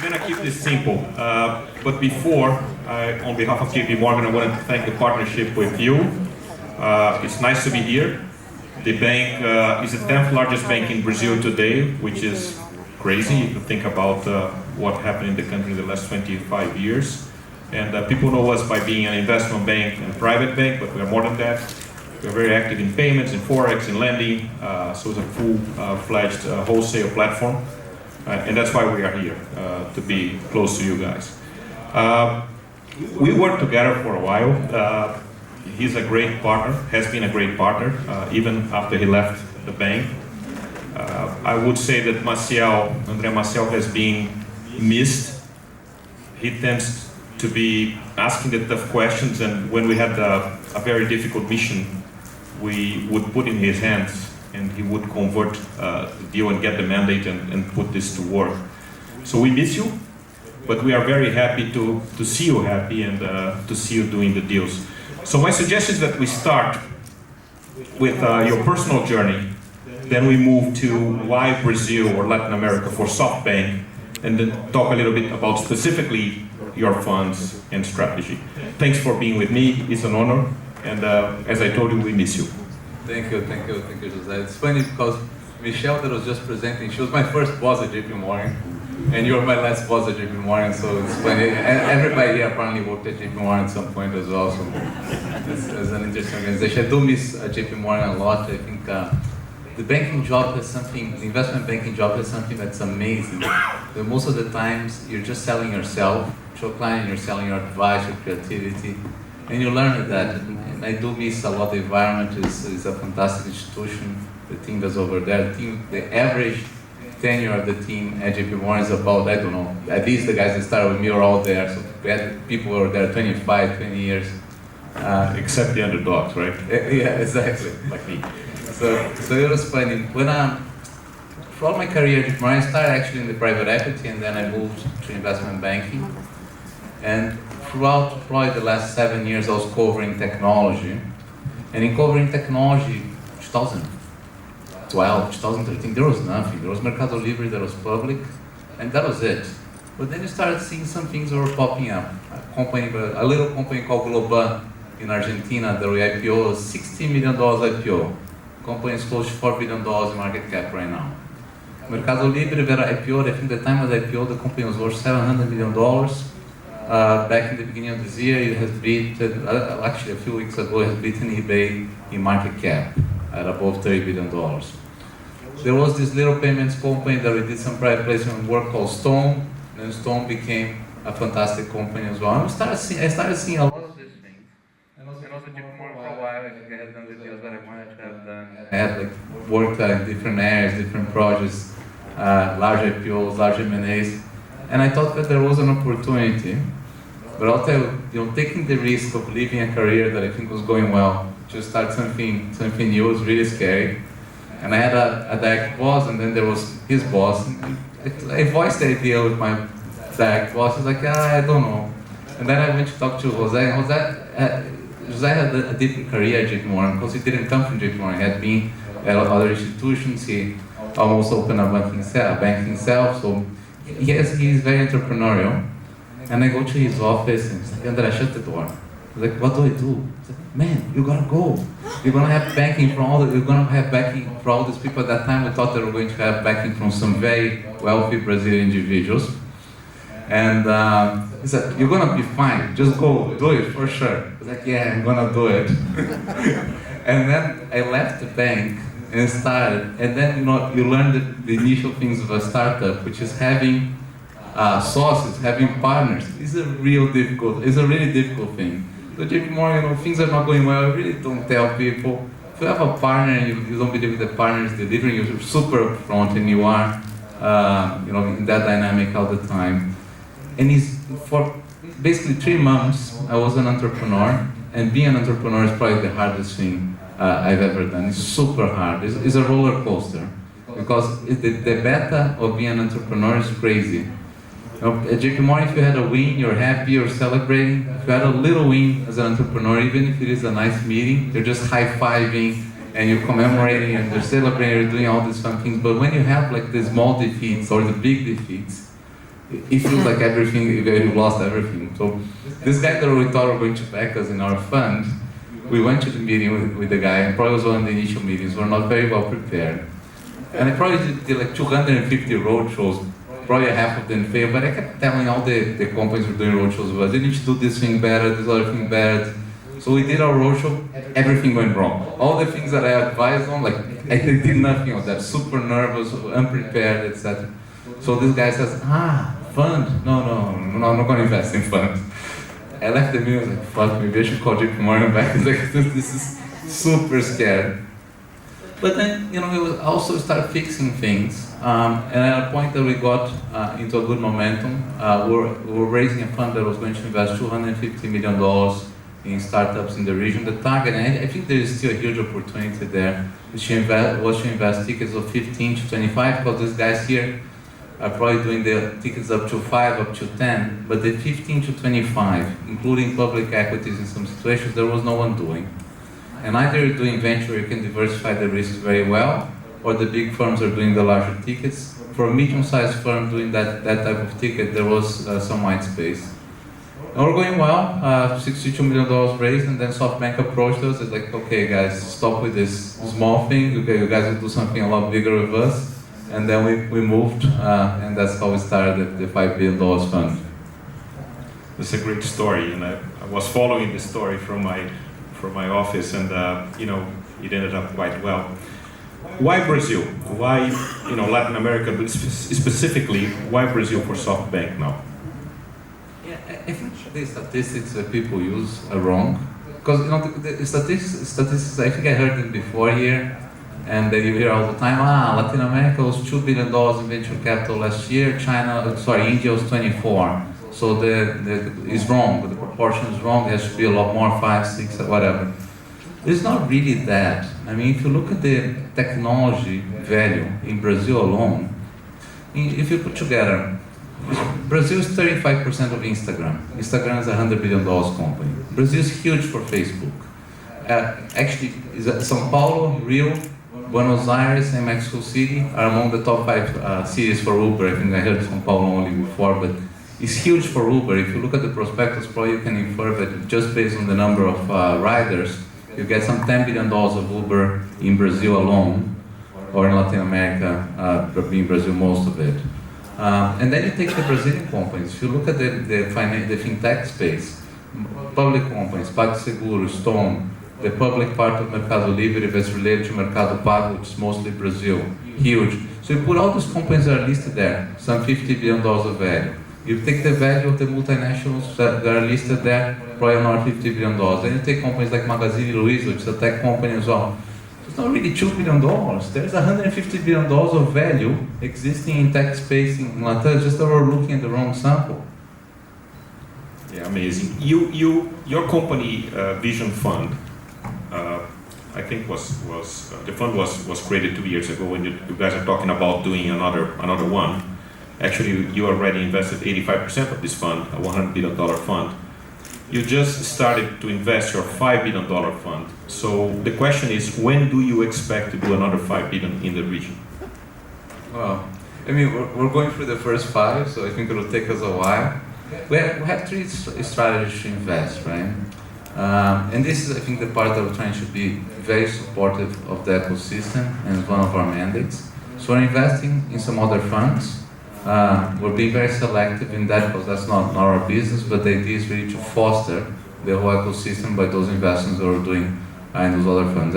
I'm going to keep this simple. But before, on behalf of JP Morgan, I wanted to thank the partnership with you. It's nice to be here. The bank is the 10th largest bank in Brazil today, which is crazy if you think about what happened in the country in the last 25 years. And people know us by being an investment bank and private bank, but we are more than that. We're very active in payments, in forex, in lending, so it's a full-fledged wholesale platform. And that's why we are here, to be close to you guys. We worked together for a while. He's a great partner, has been a great partner, even after he left the bank. I would say that André Maciel has been missed. He tends to be asking the tough questions, and when we had a very difficult mission, we would put in his hands and he would convert the deal and get the mandate and put this to work. So we miss you, but we are very happy to see you happy and to see you doing the deals. So my suggestion is that we start with your personal journey, then we move to why Brazil or Latin America for SoftBank, and then talk a little bit about specifically your funds and strategy. Thanks for being with me, it's an honor, and as I told you, we miss you. Thank you, Jose. It's funny because Michelle that was just presenting, she was my first boss at JP Morgan, and you're my last boss at JP Morgan, so it's funny. And everybody here apparently worked at JP Morgan at some point as well, so it's an interesting organization. I do miss JP Morgan a lot. I think the banking job is something, the investment banking job is something that's amazing. But most of the times, you're just selling yourself to a client, you're selling your advice, your creativity, and you learn that. And I do miss a lot. The environment is a fantastic institution. The team that's over there, the average tenure of the team at JP Morgan is about, I don't know, at least the guys that started with me are all there. So we had people who were there 25, 20 years. Except the underdogs, right? Yeah, exactly. Like me. So it was funny. Throughout my career at JP Morgan, I started actually in the private equity, and then I moved to investment banking. And throughout probably the last 7 years, I was covering technology. And in covering technology, 2012, 2013, there was nothing. There was Mercado Libre, there was public, and that was it. But then you started seeing some things that were popping up. A little company called Globan in Argentina that we IPO, $60 million IPO. Company is close to $4 billion in market cap right now. Mercado Libre, where IPO, I think the time of the IPO, the company was worth $700 million. Back in the beginning of this year, it has beaten, actually a few weeks ago, it has beaten eBay in market cap at above $30 billion. There was this little payments company that we did some private placement work called Stone, and Stone became a fantastic company as well. And I started seeing a lot of these things. And also JP Morgan for a while, I had done the deals that I wanted to have done. I had worked in different areas, different projects, large IPOs, large M&As, and I thought that there was an opportunity. But I'll tell you, taking the risk of leaving a career that I think was going well to start something new was really scary. And I had a direct boss, and then there was his boss. I voiced the idea with my direct boss. He's like, I don't know. And then I went to talk to Jose. Jose had a different career at JP Morgan because he didn't come from JP Morgan. He had been at other institutions. He almost opened a bank himself. So he's very entrepreneurial. And I go to his office and he's like, André, shut the door. He's like, what do I do? He's like, man, you gotta go. You're gonna have backing from all these people. At that time, we thought they were going to have backing from some very wealthy Brazilian individuals. And he said, you're gonna be fine. Just go, do it for sure. I was like, yeah, I'm gonna do it. And then I left the bank and started. And then you learn the initial things of a startup, which is having sources, having partners. It's a really difficult thing. So JP Morgan, things are not going well, I really don't tell people. If you have a partner and you don't believe the partner is delivering, you're super upfront and you are in that dynamic all the time. And for basically 3 months, I was an entrepreneur, and being an entrepreneur is probably the hardest thing I've ever done. It's super hard. It's a roller coaster, because the beta of being an entrepreneur is crazy. At JP Morgan, if you had a win, you're happy, you're celebrating. If you had a little win as an entrepreneur, even if it is a nice meeting, you're just high-fiving and you're commemorating and you're celebrating, you're doing all these fun things. But when you have like the small defeats or the big defeats, it feels like everything, you lost everything. So this guy that we thought were going to back us in our fund, we went to the meeting with the guy, and probably was one of the initial meetings. We're not very well prepared. And I probably did like 250 roadshows, probably half of them failed, but I kept telling all the companies who were doing roadshows with us, you need to do this thing better, this other thing better. So we did our roadshow, everything went wrong. All the things that I advised on, like, I did nothing of that, super nervous, unprepared, etc. So this guy says, fund? No, I'm not going to invest in funds. I left the meeting, I was like, fuck, maybe I should call JP Morgan back. Like, this is super scared. But then, we would also start fixing things. And at a point that we got into a good momentum, we were raising a fund that was going to invest $250 million in startups in the region. The target, and I think there is still a huge opportunity there, was to invest tickets of 15 to 25, because these guys here are probably doing the tickets up to 5, up to 10, but the 15 to 25, including public equities in some situations, there was no one doing. And either you're doing venture, you can diversify the risks very well, or the big firms are doing the larger tickets. For a medium-sized firm doing that type of ticket, there was some white space. And we're going well, $62 million raised, and then SoftBank approached us. It's like, okay guys, stop with this small thing, okay, you guys will do something a lot bigger with us. And then we moved, and that's how we started the $5 billion fund. It's a great story, and I was following the story from my office, and it ended up quite well. Why Brazil? Why Latin America, but specifically why Brazil for SoftBank now? Yeah, I think the statistics that people use are wrong, because the statistics, I think I heard them before here, and then you hear all the time, Latin America was $2 billion in venture capital last year. India was 24. So it's wrong, the proportion is wrong, there should be a lot more, 5, 6, whatever. It's not really that. I mean, if you look at the technology value in Brazil alone, if you put together, Brazil is 35% of Instagram. Instagram is a $100 billion company. Brazil is huge for Facebook. Actually, São Paulo, Rio, Buenos Aires, and Mexico City are among the top 5 cities for Uber. I think I heard São Paulo only before, but it's huge for Uber. If you look at the prospectus, probably you can infer that just based on the number of riders, you get some $10 billion of Uber in Brazil alone, or in Latin America, but in Brazil most of it. And then you take the Brazilian companies. If you look at the fintech space, public companies, PagSeguro, Stone, the public part of Mercado Livre that's related to Mercado Pago, which is mostly Brazil, huge. So you put all these companies that are listed there, some $50 billion of value. You take the value of the multinationals that are listed there, probably another $50 billion. Then you take companies like Magazine Luiza, which is a tech company as well. It's not really $2 billion. There's $150 billion of value existing in tech space in Latin, just that we're looking at the wrong sample. Yeah, amazing. Your company, Vision Fund, I think the fund was created 2 years ago, and you guys are talking about doing another one. Actually, you already invested 85% of this fund, a $100 billion fund. You just started to invest your $5 billion fund. So the question is, when do you expect to do another $5 billion in the region? Well, I mean, we're going through the first 5, so I think it'll take us a while. We have 3 strategies to invest, right? And this is, I think, the part that we're trying to be very supportive of the ecosystem, and it's one of our mandates. So we're investing in some other funds. We're being very selective in that because that's not our business, but the idea is really to foster the whole ecosystem by those investments that we're doing in those other funds.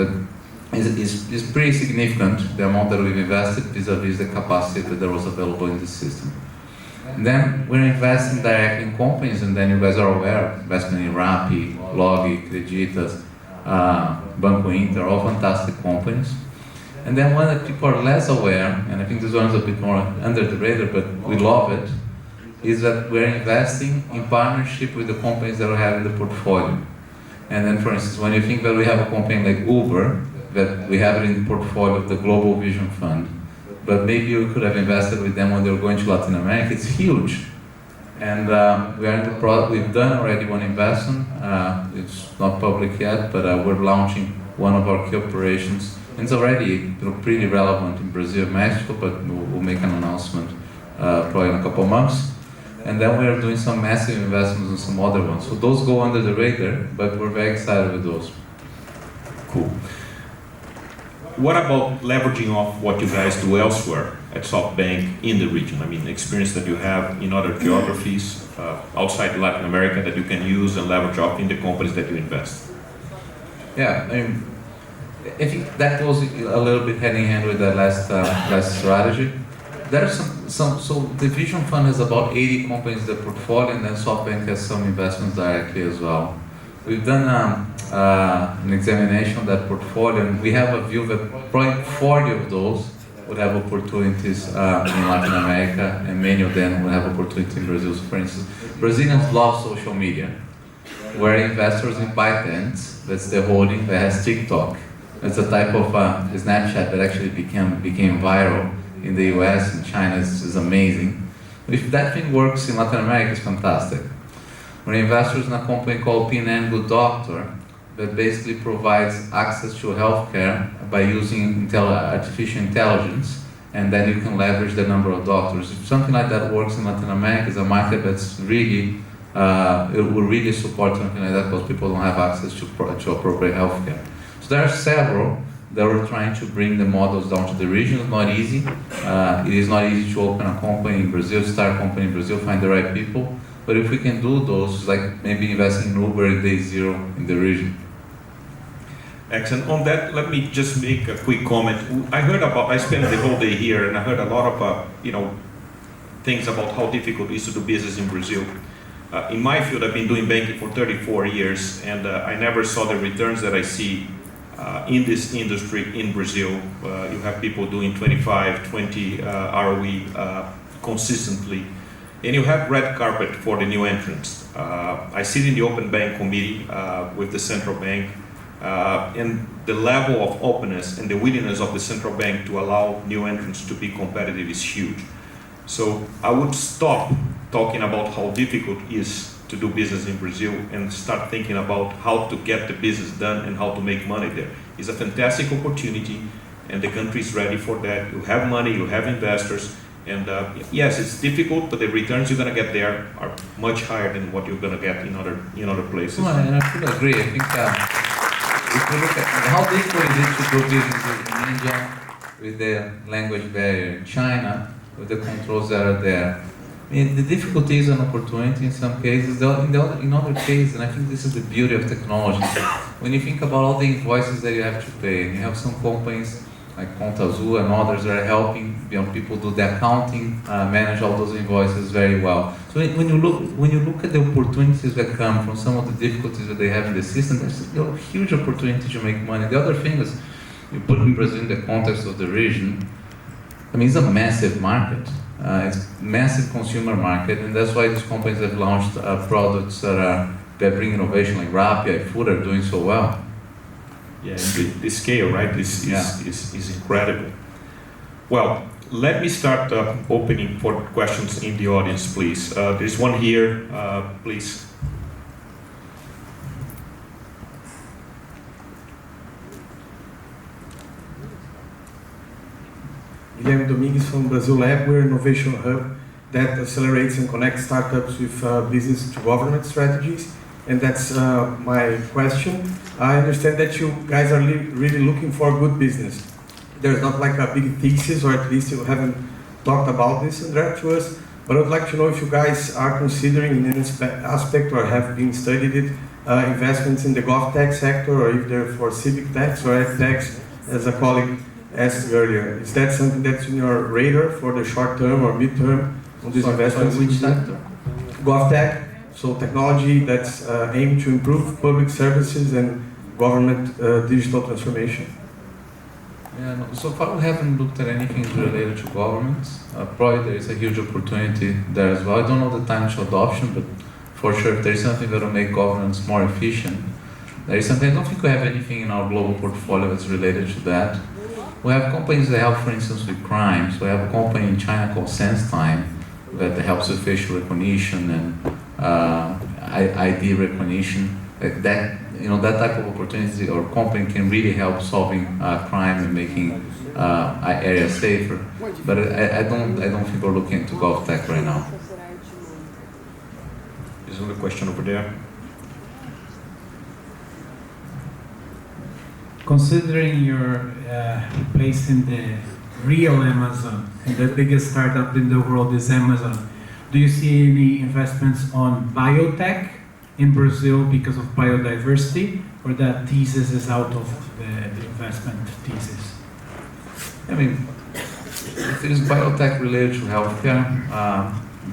It's pretty significant, the amount that we've invested vis-a-vis the capacity that was available in the system. And then we're investing directly in companies, and then you guys are aware, investment in Rappi, Log, Creditas, Banco Inter, all fantastic companies. And then one that people are less aware, and I think this one is a bit more under the radar, but we love it, is that we're investing in partnership with the companies that we have in the portfolio. And then, for instance, when you think that we have a company like Uber, that we have it in the portfolio of the Global Vision Fund, but maybe we could have invested with them when they were going to Latin America, it's huge. And we are in the product, we've done already one investment, it's not public yet, but we're launching one of our key operations. It's already pretty relevant in Brazil and Mexico, but we'll make an announcement probably in a couple of months. And then we are doing some massive investments in some other ones. So those go under the radar, but we're very excited with those. Cool. What about leveraging off what you guys do elsewhere at SoftBank in the region? I mean, the experience that you have in other geographies outside Latin America that you can use and leverage off in the companies that you invest. Yeah, I think that goes a little bit hand in hand with the last strategy. There are so the Vision Fund has about 80 companies in the portfolio, and then SoftBank has some investments directly as well. We've done an examination of that portfolio, and we have a view that probably 40 of those would have opportunities in Latin America, and many of them will have opportunities in Brazil. So for instance, Brazilians love social media, where investors in ByteDance, that's the holding that has TikTok. It's a type of Snapchat that actually became viral in the US and China. Is amazing. If that thing works in Latin America, it's fantastic. We're investors in a company called PNN Good Doctor that basically provides access to healthcare by using artificial intelligence, and then you can leverage the number of doctors. If something like that works in Latin America, it's a market that's really, it will really support something like that because people don't have access to appropriate healthcare. So there are several that we're trying to bring the models down to the region. It's not easy. It is not easy to open a company in Brazil, start a company in Brazil, find the right people. But if we can do those, like maybe investing in Uber in day zero in the region. Excellent. On that, let me just make a quick comment. I spent the whole day here, and I heard a lot of things about how difficult it is to do business in Brazil. In my field, I've been doing banking for 34 years, and I never saw the returns that I see in this industry in Brazil. You have people doing 25, 20 ROE consistently. And you have red carpet for the new entrants. I sit in the open bank committee with the central bank, and the level of openness and the willingness of the central bank to allow new entrants to be competitive is huge. So I would stop talking about how difficult it is to do business in Brazil and start thinking about how to get the business done and how to make money there. It's a fantastic opportunity, and the country is ready for that. You have money, you have investors. And yes, it's difficult, but the returns you're going to get there are much higher than what you're going to get in other places. Well, and I fully agree. I think if you look at how difficult it is to do business in India, with the language barrier, in China, with the controls that are there. I mean, the difficulty is an opportunity in some cases. In other cases, and I think this is the beauty of technology. When you think about all the invoices that you have to pay, and you have some companies like Conta Azul and others that are helping people do the accounting, manage all those invoices very well. So when you look at the opportunities that come from some of the difficulties that they have in the system, there's a huge opportunity to make money. The other thing is, you put Brazil in the context of the region. I mean, it's a massive market. It's a massive consumer market, and that's why these companies have launched products that bring innovation, like Rappi, food are doing so well. Yeah, the scale, right, is incredible. Well, let me start opening for questions in the audience, please. There's one here, please. Guilherme Domingues from Brazil Lab. We're an innovation hub that accelerates and connects startups with business to government strategies. And that's my question. I understand that you guys are really looking for good business. There's not like a big thesis, or at least you haven't talked about this, André, to us. But I'd like to know if you guys are considering in any aspect or have been studied it, investments in the GovTech sector, or if they're for civic tax or ed tax, as a colleague asked earlier. Is that something that's in your radar for the short term or mid term on these investments? Which sector? GovTech. So technology that's aimed to improve public services and government digital transformation. Yeah, no, so far we haven't looked at anything related to governments. Probably there is a huge opportunity there as well. I don't know the time to adoption, but for sure if there is something that will make governance more efficient, there is something. I don't think we have anything in our global portfolio that's related to that. We have companies that help, for instance, with crime. So we have a company in China called SenseTime that helps with facial recognition and ID recognition. That type of opportunity or company can really help solving crime and making areas safer. But I don't think we're looking into GovTech right now. There's another question over there. Considering you're placed in the real Amazon, and the biggest startup in the world is Amazon, do you see any investments on biotech in Brazil because of biodiversity, or that thesis is out of the investment thesis? I mean, if it is biotech related to healthcare,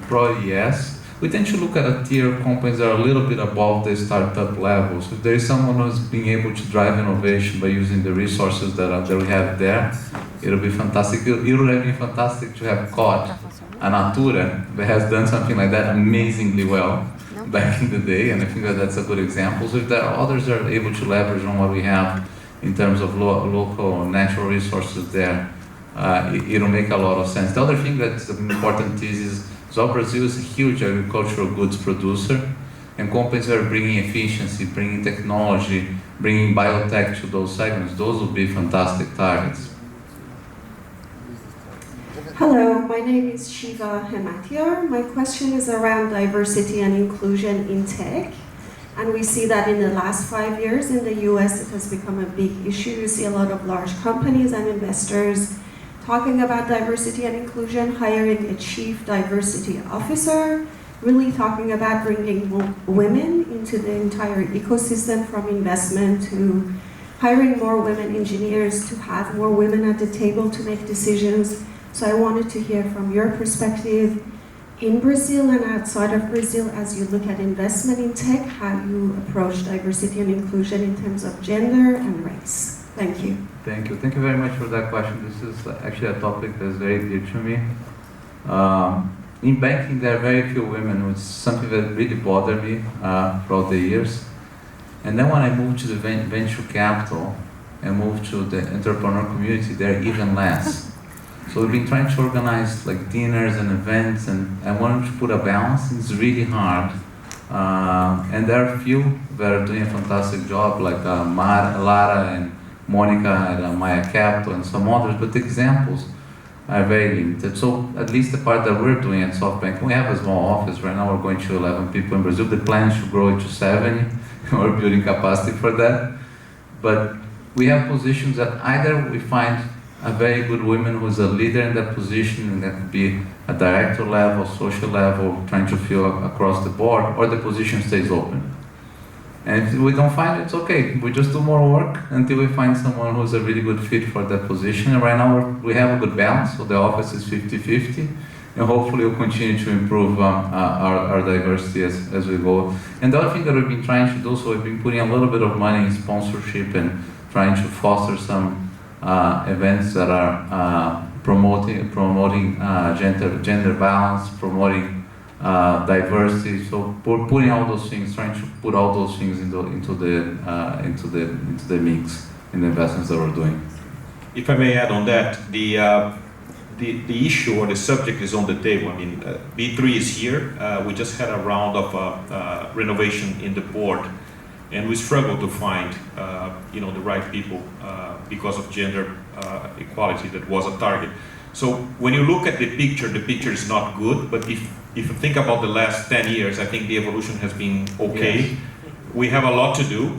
probably yes. We tend to look at a tier of companies that are a little bit above the startup level. So if there is someone who's being able to drive innovation by using the resources that we have there, it'll be fantastic. It would have been fantastic to have caught a Natura that has done something like that amazingly well back in the day, and I think that that's a good example. So if there are others that are able to leverage on what we have in terms of local natural resources there, it'll make a lot of sense. The other thing that's important is Brazil is a huge agricultural goods producer, and companies that are bringing efficiency, bringing technology, bringing biotech to those segments, those would be fantastic targets. Hello, my name is Shiva Hematiar. My question is around diversity and inclusion in tech. And we see that in the last 5 years in the US, it has become a big issue. You see a lot of large companies and investors talking about diversity and inclusion, hiring a chief diversity officer, really talking about bringing women into the entire ecosystem, from investment to hiring more women engineers, to have more women at the table to make decisions. So I wanted to hear from your perspective in Brazil and outside of Brazil, as you look at investment in tech, how you approach diversity and inclusion in terms of gender and race. Thank you. Thank you. Thank you very much for that question. This is actually a topic that's very dear to me. In banking, there are very few women, which is something that really bothered me throughout the years. And then when I moved to the venture capital and moved to the entrepreneur community, there are even less. So we've been trying to organize like dinners and events, and I wanted to put a balance. It's really hard. And there are a few that are doing a fantastic job, like Lara and Monica at Maya Capital and some others, but the examples are very limited. So at least the part that we're doing at SoftBank, we have a small office right now. We're going to 11 people in Brazil. The plan is to grow it to 70. We're building capacity for that. But we have positions that either we find a very good woman who's a leader in that position, and that could be a director level, social level, trying to fill across the board, or the position stays open. And if we don't find it, it's okay. We just do more work until we find someone who's a really good fit for that position. And right now we have a good balance, so the office is 50-50, and hopefully we'll continue to improve our diversity as we go. And the other thing that we've been trying to do, so we've been putting a little bit of money in sponsorship and trying to foster some events that are promoting gender balance, promoting diversity. So we're putting all those things, trying to put all those things into the mix in the investments that we're doing. If I may add on that, the issue or the subject is on the table. I mean, B3 is here. We just had a round of renovation in the board, and we struggle to find the right people because of gender equality that was a target. So when you look at the picture is not good, but if you think about the last 10 years, I think the evolution has been okay. Yes. We have a lot to do.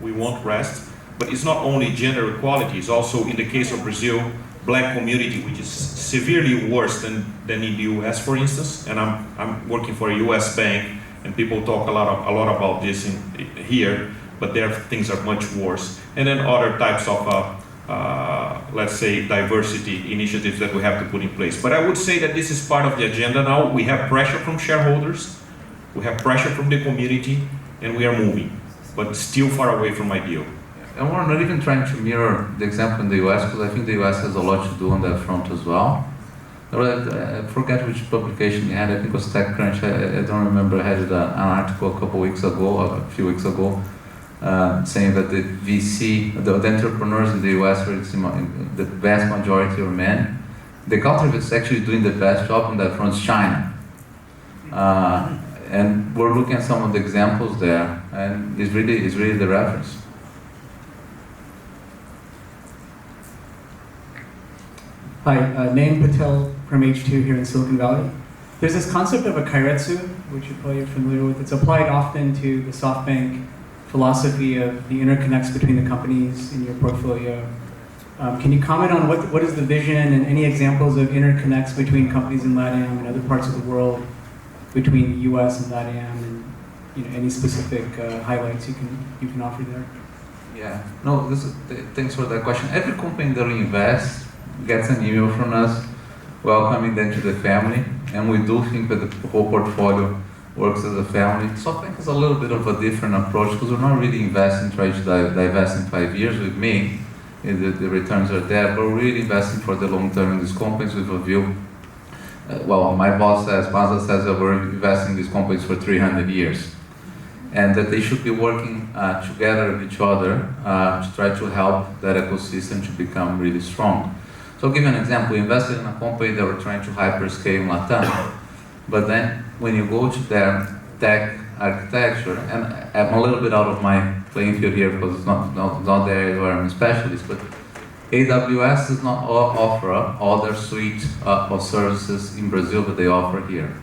We won't rest, but it's not only gender equality, it's also, in the case of Brazil, black community, which is severely worse than in the US, for instance. And I'm working for a US bank, and people talk a lot about this here, but there things are much worse. And then other types of let's say, diversity initiatives that we have to put in place. But I would say that this is part of the agenda now. We have pressure from shareholders, we have pressure from the community, and we are moving, but still far away from ideal. And we're not even trying to mirror the example in the US, because I think the US has a lot to do on that front as well. I forget which publication you had, I think it was TechCrunch, I don't remember, I had an article a few weeks ago, saying that the VC, the entrepreneurs in the US, where the vast majority are men, the country that's actually doing the best job on that front is China. And we're looking at some of the examples there, and it's really the reference. Hi, Naim Patel from H2 here in Silicon Valley. There's this concept of a kairetsu, which you're probably familiar with. It's applied often to the SoftBank philosophy of the interconnects between the companies in your portfolio. Can you comment on what is the vision and any examples of interconnects between companies in LATAM and other parts of the world, between the US and LATAM, and any specific highlights you can offer there? Yeah, no, thanks for that question. Every company that we invest gets an email from us welcoming them to the family, and we do think that the whole portfolio works as a family. SoftBank has a little bit of a different approach because we're not really investing, trying to divest in 5 years with me. The returns are there, but we're really investing for the long term in these companies with a view. Well, my boss says, Maciel says that we're investing in these companies for 300 years. And that they should be working together with each other to try to help that ecosystem to become really strong. So I'll give you an example. We invested in a company that were trying to hyperscale in Latam, but then when you go to their tech architecture, and I'm a little bit out of my playing field here because it's not the area where I'm a specialist, but AWS does not offer all their suite of services in Brazil that they offer here.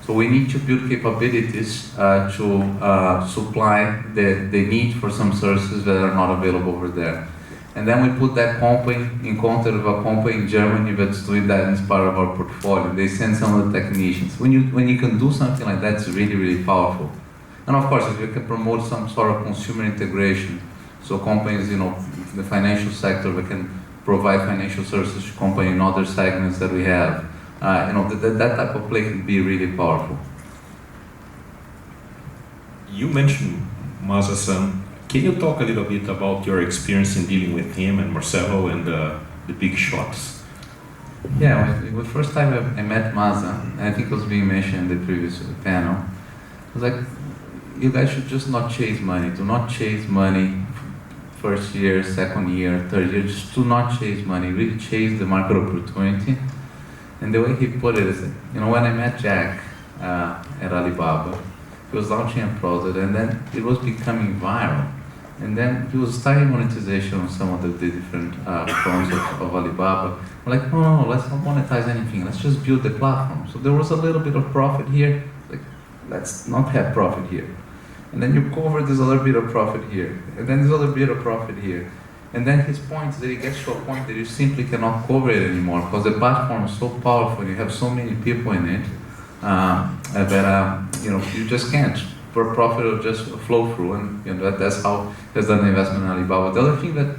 So we need to build capabilities to supply the need for some services that are not available over there. And then we put that company in contact with a company in Germany that's doing that as part of our portfolio. They send some of the technicians. When you can do something like that, it's really, really powerful. And of course, if you can promote some sort of consumer integration, so companies, in the financial sector, we can provide financial services to companies in other segments that we have. That type of play can be really powerful. You mentioned Maza-san. Can you talk a little bit about your experience in dealing with him and Marcelo and the big shots? Yeah, the first time I met Maza, and I think it was being mentioned in the previous panel, I was like, you guys should just not chase money. Do not chase money first year, second year, third year. Just do not chase money. Really chase the market opportunity. And the way he put it is, when I met Jack at Alibaba, he was launching a product, and then it was becoming viral. And then he was starting monetization on some of the different fronts of Alibaba. We're like, no, let's not monetize anything. Let's just build the platform. So there was a little bit of profit here. Like, let's not have profit here. And then you cover this other bit of profit here. And then this other bit of profit here. And then his point is that it gets to a point that you simply cannot cover it anymore because the platform is so powerful. You have so many people in it that you just can't. For profit will just flow through, and that's how he has done the investment in Alibaba. The other thing that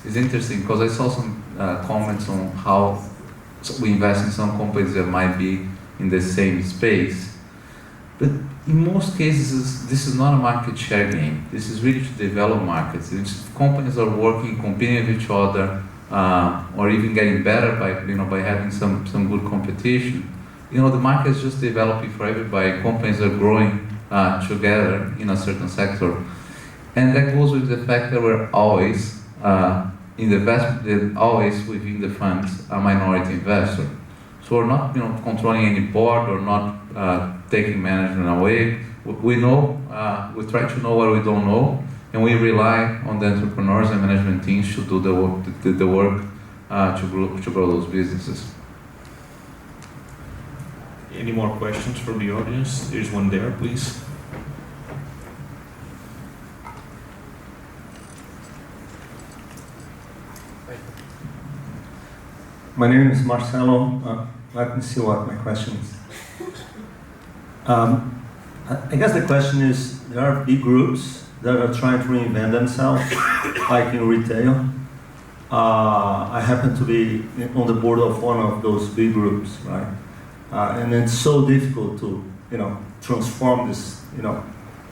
is interesting, because I saw some comments on how we invest in some companies that might be in the same space, but in most cases, this is not a market share game. This is really to develop markets. Companies are working, competing with each other, or even getting better by having some good competition. The market is just developing for everybody. Companies are growing together in a certain sector, and that goes with the fact that we're always always within the funds a minority investor. So we're not controlling any board or not taking management away. We know, we try to know what we don't know, and we rely on the entrepreneurs and management teams to do the work to grow those businesses. Any more questions from the audience? There's one there, please. My name is Marcelo. Let me see what my question is. I guess the question is, there are big groups that are trying to reinvent themselves, like in retail. I happen to be on the board of one of those big groups, right? And it's so difficult to, transform this,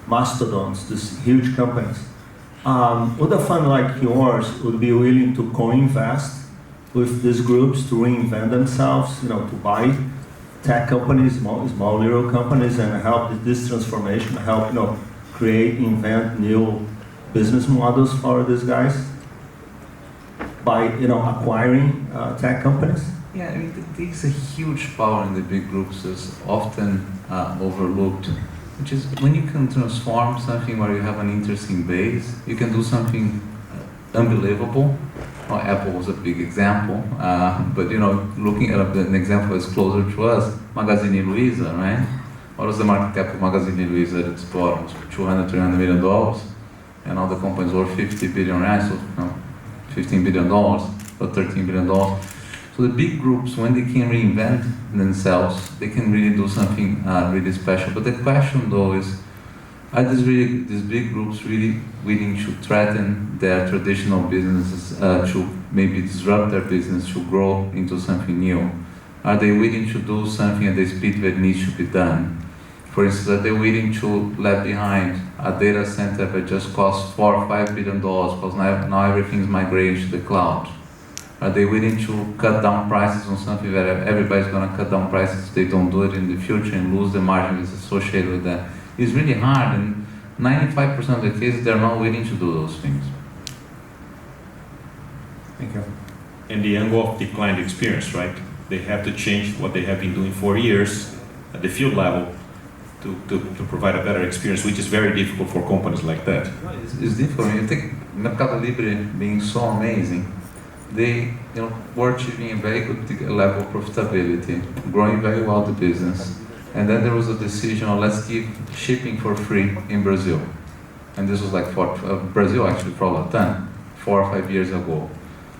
mastodons, these huge companies. Would a fund like yours would be willing to co-invest with these groups to reinvent themselves, to buy tech companies, small little companies, and help this transformation, help, create, invent new business models for these guys by, acquiring tech companies? Yeah, there's a huge power in the big groups that's often overlooked, which is when you can transform something where you have an interesting base, you can do something unbelievable, Well, Apple was a big example, but looking at an example that's closer to us, Magazine Luiza, right? What was the market cap of Magazine Luiza at its bottom? 200, $300 million, and now the company's worth 50 billion reais, so $15 billion or $13 billion. So the big groups, when they can reinvent themselves, they can really do something really special. But the question though is, are these big groups really willing to threaten their traditional businesses, to maybe disrupt their business, to grow into something new? Are they willing to do something at the speed that needs to be done? For instance, are they willing to leave behind a data center that just costs $4 or $5 billion because now everything's migrating to the cloud? Are they willing to cut down prices on something that everybody's going to cut down prices if they don't do it in the future and lose the margin that's associated with that? It's really hard, and 95% of the cases they're not willing to do those things. Thank you. And the angle of the client experience, right? They have to change what they have been doing for years at the field level to provide a better experience, which is very difficult for companies like that. It's difficult. You think Mercado Libre being so amazing, they were achieving a very good level of profitability, growing very well the business. And then there was a decision, let's give shipping for free in Brazil. And this was like for Brazil actually for a ton, 4 or 5 years ago.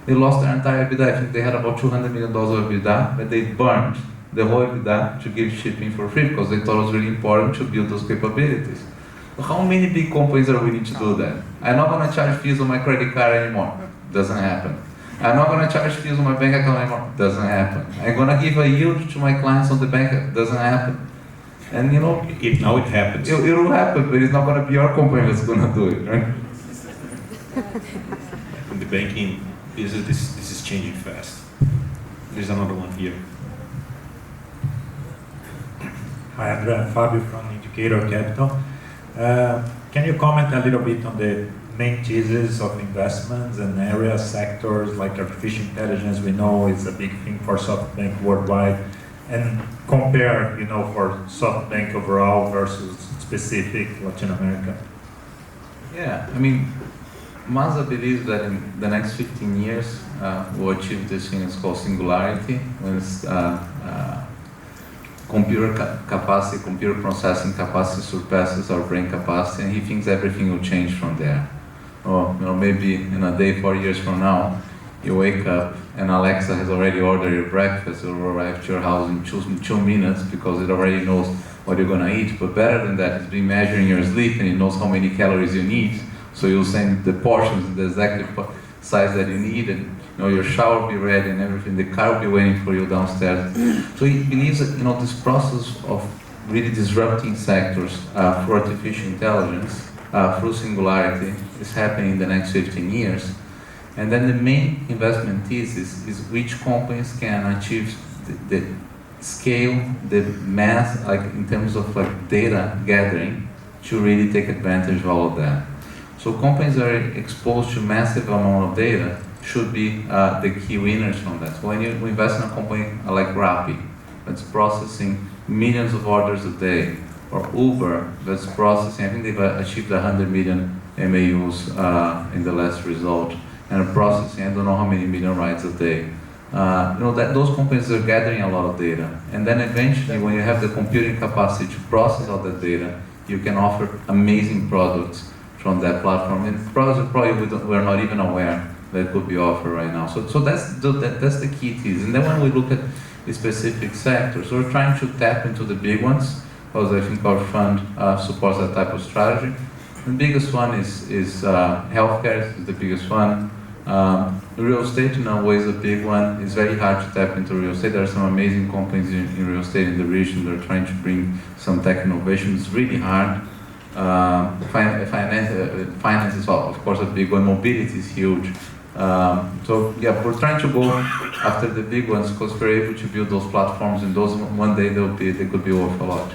They lost their entire EBITDA. I think they had about $200 million of EBITDA, but they burned the whole EBITDA to give shipping for free because they thought it was really important to build those capabilities. So how many big companies are willing to do that? I'm not going to charge fees on my credit card anymore. Doesn't happen. I'm not going to charge fees on my bank account anymore. Doesn't happen. I'm going to give a yield to my clients on the bank. Doesn't happen. And now it happens. It will happen, but it's not going to be our company that's going to do it, right? In the banking business, this is changing fast. There's another one here. Hi, André. I'm Fabio from Indicator Capital. Can you comment a little bit on the main thesis of investments and areas, sectors like artificial intelligence? We know is a big thing for SoftBank worldwide, and compare, for SoftBank overall versus specific Latin America. Yeah, I mean, Mazda believes that in the next 15 years, we'll achieve this thing that's called singularity, when it's computer capacity, computer processing capacity surpasses our brain capacity, and he thinks everything will change from there. Or maybe in a day, 4 years from now, you wake up and Alexa has already ordered your breakfast. It will arrive to your house in 2 minutes because it already knows what you're going to eat. But better than that, it's been measuring your sleep and it knows how many calories you need. So you'll send the portions in the exact size that you need, and your shower will be ready and everything. The car will be waiting for you downstairs. So he believes that this process of really disrupting sectors through artificial intelligence, through singularity, is happening in the next 15 years. And then the main investment thesis is which companies can achieve the scale, the mass, like in terms of data gathering, to really take advantage of all of that. So companies that are exposed to massive amount of data should be the key winners from that. So when you invest in a company like Rappi, that's processing millions of orders a day, or Uber, that's processing, I think they've achieved 100 million MAUs in the last result, and processing, I don't know how many million rides a day. That those companies are gathering a lot of data, and then eventually, when you have the computing capacity to process all that data, you can offer amazing products from that platform, and probably we're not even aware that could be offered right now. So that's the key thesis. And then when we look at the specific sectors, we're trying to tap into the big ones, because I think our fund supports that type of strategy. The biggest one is healthcare, is the biggest one. Real estate in a way is a big one. It's very hard to tap into real estate. There are some amazing companies in real estate in the region that are trying to bring some tech innovation. It's really hard. Finance is, of course, a big one. Mobility is huge. So yeah, we're trying to go after the big ones because we're able to build those platforms, and those one day they could be worth a lot.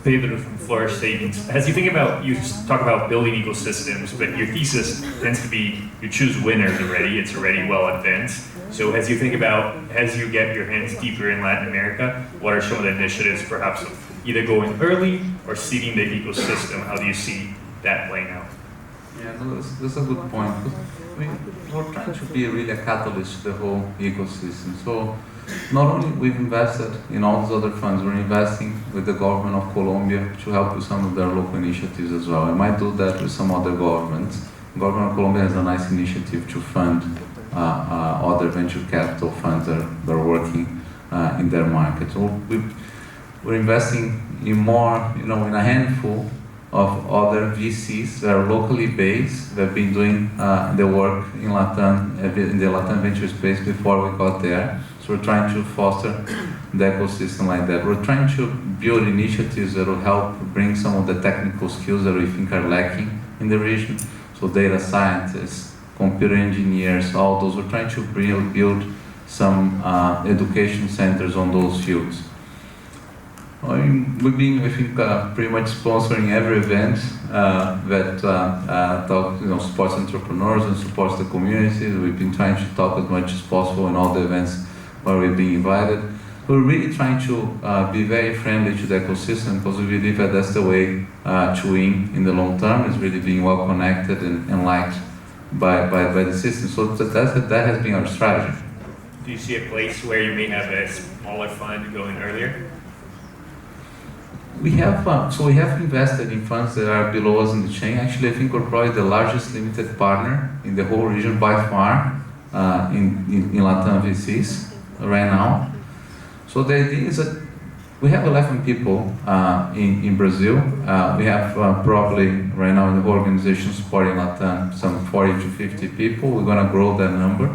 Pedro from Flourish Savings. As you think about, you talk about building ecosystems, but your thesis tends to be you choose winners already, it's already well advanced. So as you think about, as you get your hands deeper in Latin America, what are some of the initiatives perhaps of either going early or seeding the ecosystem? How do you see that playing out? Yeah, no, that's a good point. We're trying to be really a catalyst to the whole ecosystem. So not only we've invested in all these other funds, we're investing with the government of Colombia to help with some of their local initiatives as well. I might do that with some other governments. The government of Colombia has a nice initiative to fund other venture capital funds that are working in their market. So we're investing in more, in a handful of other VCs that are locally based, that have been doing the work in the Latin venture space before we got there. So we're trying to foster the ecosystem like that. We're trying to build initiatives that will help bring some of the technical skills that we think are lacking in the region. So data scientists, computer engineers, all those. We're trying to build some education centers on those fields. We've been, I think, pretty much sponsoring every event that supports entrepreneurs and supports the communities. We've been trying to talk as much as possible in all the events where we're being invited. We're really trying to be very friendly to the ecosystem because we believe that that's the way to win in the long term, is really being well connected and liked by the system. So that has been our strategy. Do you see a place where you may have a smaller fund going earlier? We have invested in funds that are below us in the chain. Actually, I think we're probably the largest limited partner in the whole region by far in Latin VCs right now. So the idea is that we have 11 people in Brazil. We have probably right now in the whole organization supporting Latin some 40 to 50 people. We're going to grow that number,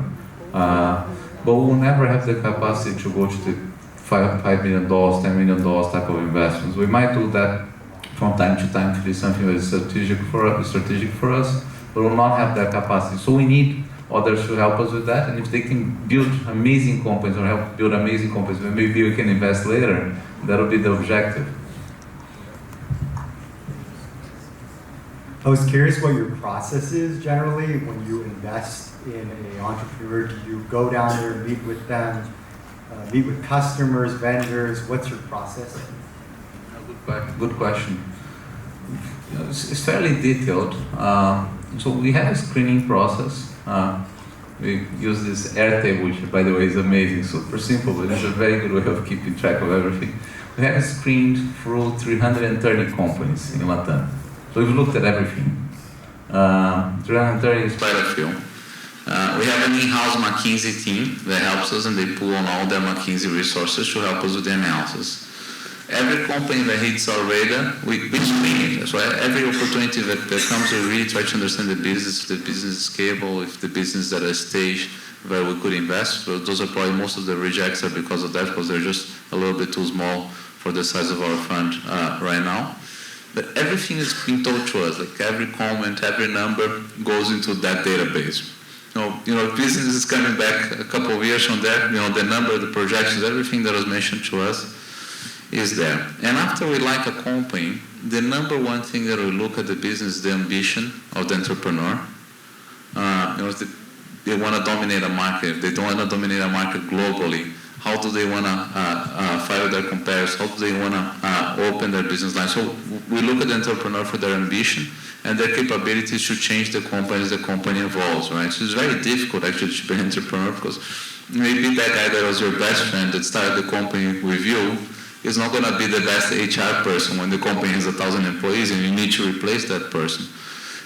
but we'll never have the capacity to go to the $5 million, $10 million type of investments. We might do that from time to time to be something that is strategic for us, but we'll not have that capacity. So we need others to help us with that, and if they can build amazing companies or help build amazing companies, then maybe we can invest later. That'll be the objective. I was curious what your process is generally when you invest in an entrepreneur. Do you go down there and meet with them? Meet with customers, vendors? What's your process? Good question. It's fairly detailed. So we have a screening process. We use this Airtable, which by the way is amazing, super simple, but it's a very good way of keeping track of everything. We have screened through 330 companies in Latam. So we've looked at everything. 330 is quite a few. We have an in-house McKinsey team that helps us, and they pull on all their McKinsey resources to help us with the analysis. Every company that hits our radar, we screen it. So every opportunity that comes, we really try to understand the business, if the business is scalable, if the business is at a stage where we could invest. So those are probably most of the rejects are because of that, because they're just a little bit too small for the size of our fund right now. But everything is being told to us, like every comment, every number goes into that database. Business is coming back a couple of years from there, the number, the projections, everything that was mentioned to us is there. And after we like a company, the number one thing that we look at the business is the ambition of the entrepreneur. They want to dominate a market. They don't want to dominate a market globally. How do they want to fight with their competitors? How do they want to open their business line? So we look at the entrepreneur for their ambition and their capabilities to change the company as the company evolves, right? So it's very difficult actually to be an entrepreneur because maybe that guy that was your best friend that started the company with you is not going to be the best HR person when the company has 1,000 employees and you need to replace that person.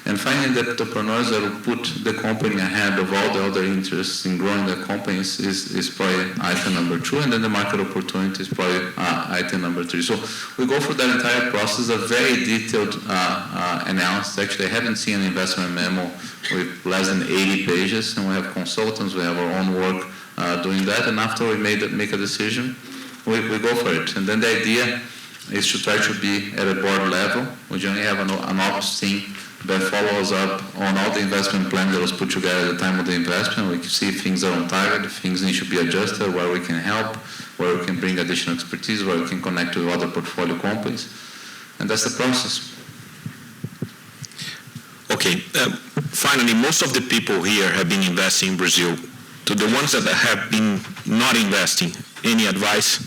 And finding the entrepreneurs that will put the company ahead of all the other interests in growing the companies is probably item number 2, and then the market opportunity is probably item number 3. So we go through that entire process, a very detailed analysis. Actually, I haven't seen an investment memo with less than 80 pages, and we have consultants, we have our own work doing that, and after we make a decision, we go for it. And then the idea is to try to be at a board level. We generally have an ops team that follows up on all the investment plan that was put together at the time of the investment. We can see if things are on target, if things need to be adjusted, where we can help, where we can bring additional expertise, where we can connect with other portfolio companies. And that's the process. Okay, finally, most of the people here have been investing in Brazil. To the ones that have been not investing, any advice?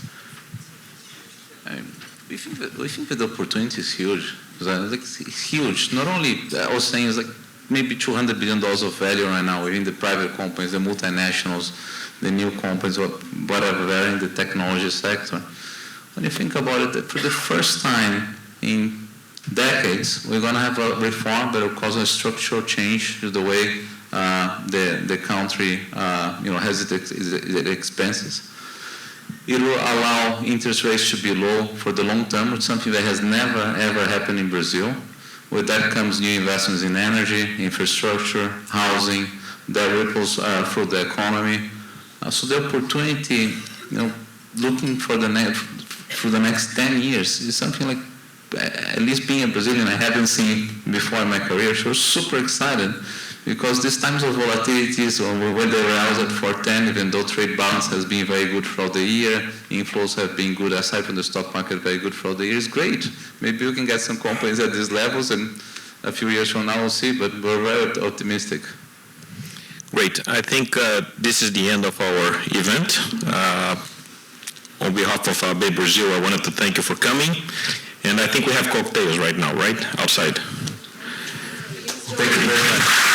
We think that the opportunity is huge. It's huge. Not only, I was saying, it's like maybe $200 billion of value right now within the private companies, the multinationals, the new companies, whatever, they're in the technology sector. When you think about it, for the first time in decades, we're going to have a reform that will cause a structural change to the way the country has its expenses. It will allow interest rates to be low for the long term, which is something that has never, ever happened in Brazil. With that comes new investments in energy, infrastructure, housing, that ripples through the economy. So the opportunity, looking for the next 10 years is something like, at least being a Brazilian, I haven't seen before in my career. So I was super excited because these times of volatilities, when the real is at 410, even though trade balance has been very good throughout the year, inflows have been good, aside from the stock market, very good throughout the year, is great. Maybe we can get some companies at these levels, and a few years from now we'll see, but we're very optimistic. Great. I think this is the end of our event. On behalf of BayBrazil, I wanted to thank you for coming. And I think we have cocktails right now, right? Outside. Thank you very much.